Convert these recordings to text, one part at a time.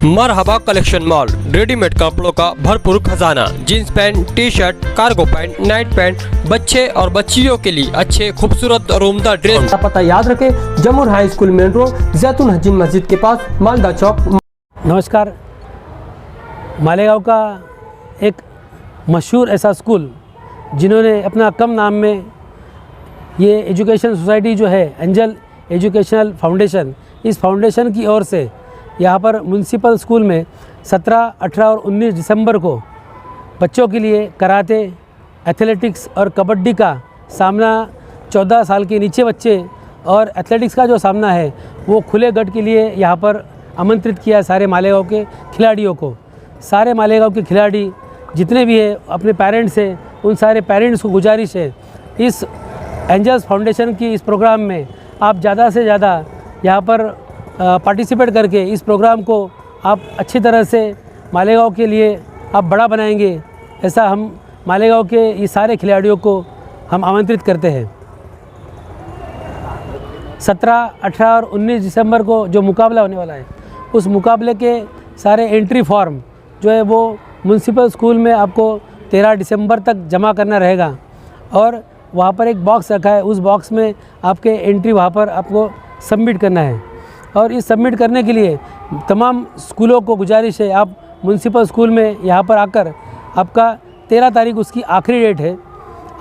मरहबा collection mall, readymade कपड़ों का भरपूर खजाना, jeans pant, T shirt, cargo pant, night pant, बच्चे और बच्चियों के लिए अच्छे खूबसूरत और उम्दा ड्रेस। पता याद रखें, जमुर हाई स्कूल मेन रोड, जैतून हजीन मस्जिद के पास, मालदा चौक। नमस्कार। मालेगांव का एक मशहूर ऐसा स्कूल जिन्होंने अपना कम नाम में ये एजुकेशन सोसाइटी जो है एंजल एजुकेशनल फाउंडेशन, इस फाउंडेशन की ओर से यहाँ पर म्यूनसिपल स्कूल में 17, 18 और 19 दिसंबर को बच्चों के लिए कराटे, एथलेटिक्स और कबड्डी का सामना 14 साल के नीचे बच्चे और एथलेटिक्स का जो सामना है वो खुले गट के लिए यहाँ पर आमंत्रित किया है सारे मालेगांव के खिलाड़ियों को। सारे मालेगांव के खिलाड़ी जितने भी हैं अपने पेरेंट्स हैं, उन सारे पेरेंट्स को गुजारिश है इस एंजल्स फाउंडेशन की इस प्रोग्राम में आप ज़्यादा से ज़्यादा यहाँ पर पार्टिसिपेट करके इस प्रोग्राम को आप अच्छी तरह से मालेगांव के लिए आप बड़ा बनाएंगे, ऐसा हम मालेगांव के ये सारे खिलाड़ियों को हम आमंत्रित करते हैं। 17, 18 और 19 दिसंबर को जो मुकाबला होने वाला है उस मुकाबले के सारे एंट्री फॉर्म जो है वो म्यूनसिपल स्कूल में आपको 13 दिसंबर तक जमा करना रहेगा और वहाँ पर एक बॉक्स रखा है, उस बॉक्स में आपके एंट्री वहाँ पर आपको सबमिट करना है। और इस सबमिट करने के लिए तमाम स्कूलों को गुजारिश है आप म्यूनसिपल स्कूल में यहाँ पर आकर, आपका 13 तारीख उसकी आखिरी डेट है,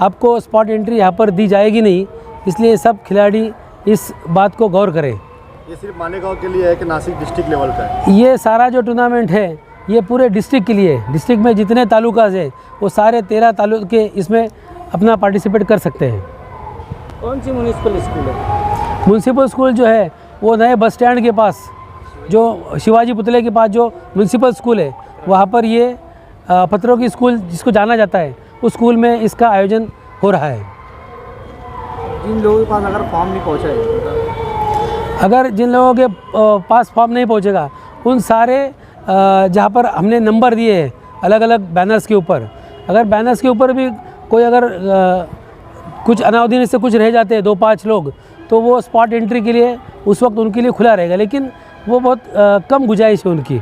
आपको स्पॉट एंट्री यहाँ पर दी जाएगी नहीं, इसलिए सब खिलाड़ी इस बात को गौर करें। ये सिर्फ मालेगांव के लिए है कि नासिक डिस्ट्रिक्ट लेवल का है? ये सारा जो टूर्नामेंट है ये पूरे डिस्ट्रिक्ट के लिए, डिस्ट्रिक्ट में जितने तालुकाज़ है वो सारे 13 तालुके इसमें अपना पार्टिसिपेट कर सकते हैं। कौन सी म्यूनसिपल स्कूल है? म्यूनसिपल स्कूल जो है वो नए बस स्टैंड के पास, जो शिवाजी पुतले के पास जो म्यूनसिपल स्कूल है वहाँ पर ये पत्थरों की स्कूल जिसको जाना जाता है उस स्कूल में इसका आयोजन हो रहा है। जिन लोगों के पास अगर फॉर्म नहीं पहुँचा है, अगर जिन लोगों के पास फॉर्म नहीं पहुँचेगा उन सारे जहाँ पर हमने नंबर दिए हैं अलग अलग बैनर्स के ऊपर, अगर बैनर्स के ऊपर भी कोई अगर कुछ अनावधि से कुछ रह जाते हैं 2-5 लोग, तो वो स्पॉट एंट्री के लिए उस वक्त उनके लिए खुला रहेगा, लेकिन वो बहुत कम गुंजाइश है उनकी।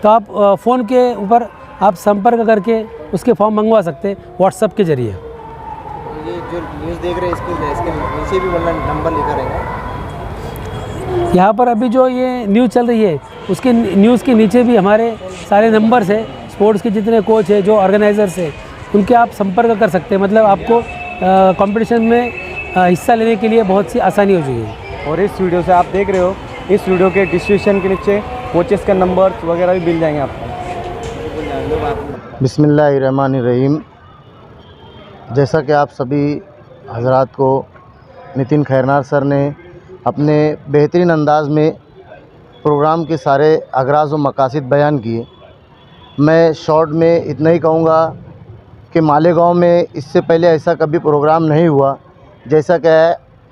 तो आप फ़ोन के ऊपर आप संपर्क करके उसके फॉर्म मंगवा सकते हैं व्हाट्सएप के ज़रिए। ये जो न्यूज़ देख रहे हैं इसके नीचे भी वरना नंबर लिखा रहेगा। यहाँ पर अभी जो ये न्यूज़ चल रही है उसके न्यूज़ के नीचे भी हमारे सारे नंबर्स है, स्पोर्ट्स के जितने कोच है, जो ऑर्गेनाइजर्स है, उनके आप संपर्क कर सकते हैं। मतलब आपको कंपटीशन में हिस्सा लेने के लिए बहुत सी आसानी हो जाएगी। और इस वीडियो से आप देख रहे हो, इस वीडियो के डिस्क्रिप्शन के नीचे कोचेस का नंबर वगैरह भी मिल जाएंगे आपको। बिस्मिल्लाहिर्रहमानिर्रहीम। जैसा कि आप सभी हजरात को नितिन खैरनार सर ने अपने बेहतरीन अंदाज में प्रोग्राम के सारे अगराज व मकासद बयान किए, मैं शॉर्ट में इतना ही कहूँगा कि मालेगांव में इससे पहले ऐसा कभी प्रोग्राम नहीं हुआ जैसा कि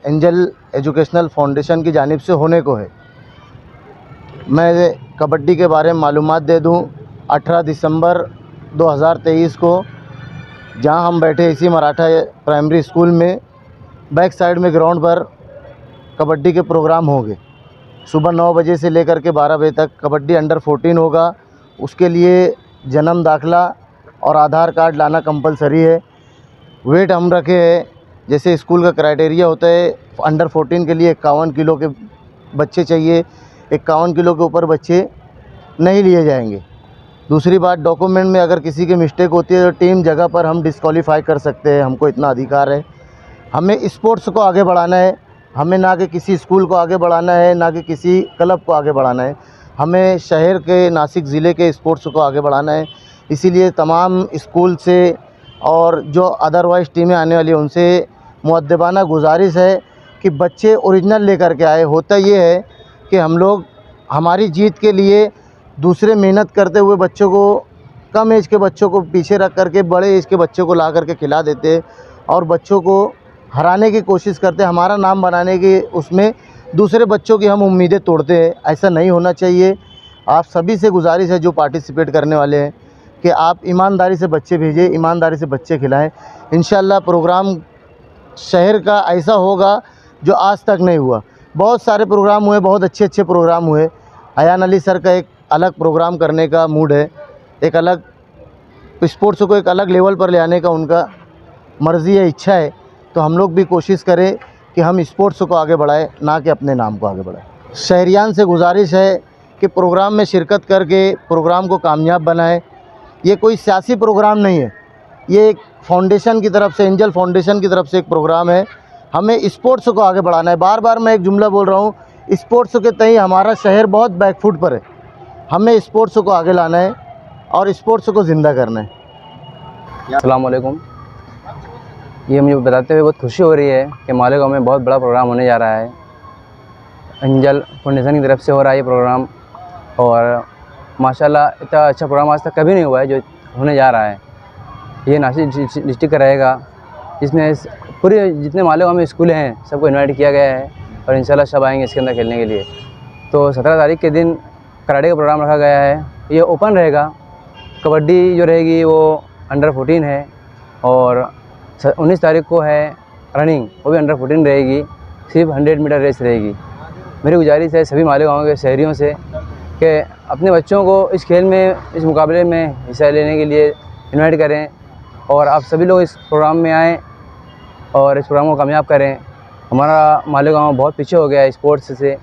एंजल एजुकेशनल फाउंडेशन की जानिब से होने को है। मैं कबड्डी के बारे में मालूमात दे दूं, 18 दिसंबर 2023 को जहां हम बैठे इसी मराठा प्राइमरी स्कूल में बैक साइड में ग्राउंड पर कबड्डी के प्रोग्राम होंगे। सुबह 9 बजे से लेकर के 12 बजे तक कबड्डी अंडर 14 होगा। उसके लिए जन्म दाखिला और आधार कार्ड लाना कंपलसरी है। वेट हम रखे हैं, जैसे स्कूल का क्राइटेरिया होता है अंडर 14 के लिए 51 किलो के बच्चे चाहिए, 51 किलो के ऊपर बच्चे नहीं लिए जाएंगे। दूसरी बात, डॉक्यूमेंट में अगर किसी की मिस्टेक होती है तो टीम जगह पर हम डिस्क्वालीफाई कर सकते हैं, हमको इतना अधिकार है। हमें स्पोर्ट्स को आगे बढ़ाना है, हमें ना कि किसी स्कूल को आगे बढ़ाना है, ना कि किसी क्लब को आगे बढ़ाना है, हमें शहर के नासिक ज़िले के स्पोर्ट्स को आगे बढ़ाना है। इसीलिए तमाम स्कूल से और जो अदरवाइज़ टीमें आने वाली हैं उनसे मुअद्दबाना गुजारिश है कि बच्चे ओरिजिनल लेकर के आए। होता ये है कि हम लोग हमारी जीत के लिए दूसरे मेहनत करते हुए बच्चों को, कम एज के बच्चों को पीछे रख करके बड़े एज के बच्चों को ला करके खिला देते और बच्चों को हराने की कोशिश करते, हमारा नाम बनाने की उसमें दूसरे बच्चों की हम उम्मीदें तोड़ते हैं। ऐसा नहीं होना चाहिए। आप सभी से गुजारिश है जो पार्टिसिपेट करने वाले हैं कि आप ईमानदारी से बच्चे भेजें, ईमानदारी से बच्चे खिलाएं। इंशाल्लाह प्रोग्राम शहर का ऐसा होगा जो आज तक नहीं हुआ। बहुत सारे प्रोग्राम हुए, बहुत अच्छे प्रोग्राम हुए। अयान अली सर का एक अलग प्रोग्राम करने का मूड है, एक अलग स्पोर्ट्स को एक अलग लेवल पर ले आने का उनका मर्ज़ी है, इच्छा है। तो हम लोग भी कोशिश करें कि हम स्पोर्ट्स को आगे बढ़ाएं, ना कि अपने नाम को आगे बढ़ाएं। शहरियान से गुजारिश है कि प्रोग्राम में शिरकत करके प्रोग्राम को कामयाब बनाएं। ये कोई सियासी प्रोग्राम नहीं है, ये एक फाउंडेशन की तरफ से, एंजल फाउंडेशन की तरफ से एक प्रोग्राम है। हमें स्पोर्ट्स को आगे बढ़ाना है। बार बार मैं एक जुमला बोल रहा हूँ, स्पोर्ट्स के तई हमारा शहर बहुत बैकफुट पर है। हमें स्पोर्ट्स को आगे लाना है और स्पोर्ट्स को ज़िंदा करना है। अस्सलाम वालेकुम। ये मुझे बताते हुए बहुत खुशी हो रही है कि मालेगांव में बहुत बड़ा प्रोग्राम होने जा रहा है। एंजल फाउंडेशन की तरफ से हो रहा है ये प्रोग्राम, और माशाल्लाह इतना अच्छा प्रोग्राम आज तक कभी नहीं हुआ है जो होने जा रहा है। ये नासिक डिस्ट्रिक्ट का रहेगा, इसमें पूरे जितने मालेगांव में स्कूल हैं सबको इनवाइट किया गया है और इंशाल्लाह सब आएंगे इसके अंदर खेलने के लिए। तो 17 तारीख के दिन कराटे का प्रोग्राम रखा गया है। ये ओपन रहेगा। कबड्डी जो रहेगी वो अंडर 14 है, और 19 तारीख को है रनिंग, वो भी अंडर 14 रहेगी। सिर्फ 100 मीटर रेस रहेगी। मेरी गुजारिश है सभी मालेगांव के शहरियों से कि अपने बच्चों को इस खेल में, इस मुकाबले में हिस्सा लेने के लिए इनवाइट करें, और आप सभी लोग इस प्रोग्राम में आएँ और इस प्रोग्राम को कामयाब करें। हमारा मालेगांव बहुत पीछे हो गया है स्पोर्ट्स से,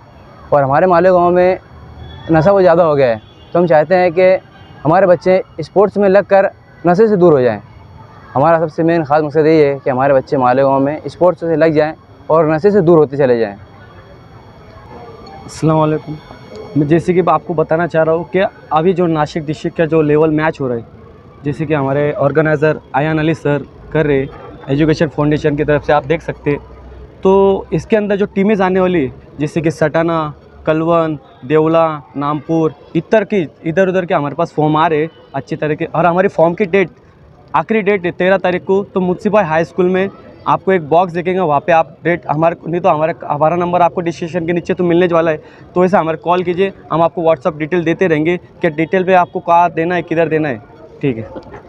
और हमारे मालेगांव में नशा बहुत ज़्यादा हो गया है। तो हम चाहते हैं कि हमारे बच्चे स्पोर्ट्स में लगकर नशे से दूर हो जाएं। हमारा सबसे मेन ख़ास मकसद यही है कि हमारे बच्चे मालेगांव में स्पोर्ट्स से लग जाएं और नशे से दूर होते चले जाएं। अस्सलाम वालेकुम। मैं जैसे कि आपको बताना चाह रहा हूँ कि अभी जो नासिक डिस्ट्रिक्ट का जो लेवल मैच हो रहा है, जैसे कि हमारे ऑर्गेनाइज़र आयान अली सर कर रहे एजुकेशन फाउंडेशन की तरफ से, आप देख सकते। तो इसके अंदर जो टीमें आने वाली, जैसे कि सटाना, कलवन, देवला, नामपुर, इधर उधर के हमारे पास फॉर्म आ रहे अच्छी तरह के। और हमारी फॉर्म की डेट, आखिरी डेट है 13 तारीख को। तो मुंसिपल हाई स्कूल में आपको एक बॉक्स देखेंगे, वहाँ पे आप डेट नहीं तो हमारा नंबर आपको डिस्क्रिप्शन के नीचे तो मिलने वाला है। तो ऐसे हमारे कॉल कीजिए, हम आपको व्हाट्सअप डिटेल देते रहेंगे कि डिटेल पे आपको कहाँ देना है, किधर देना है। ठीक है।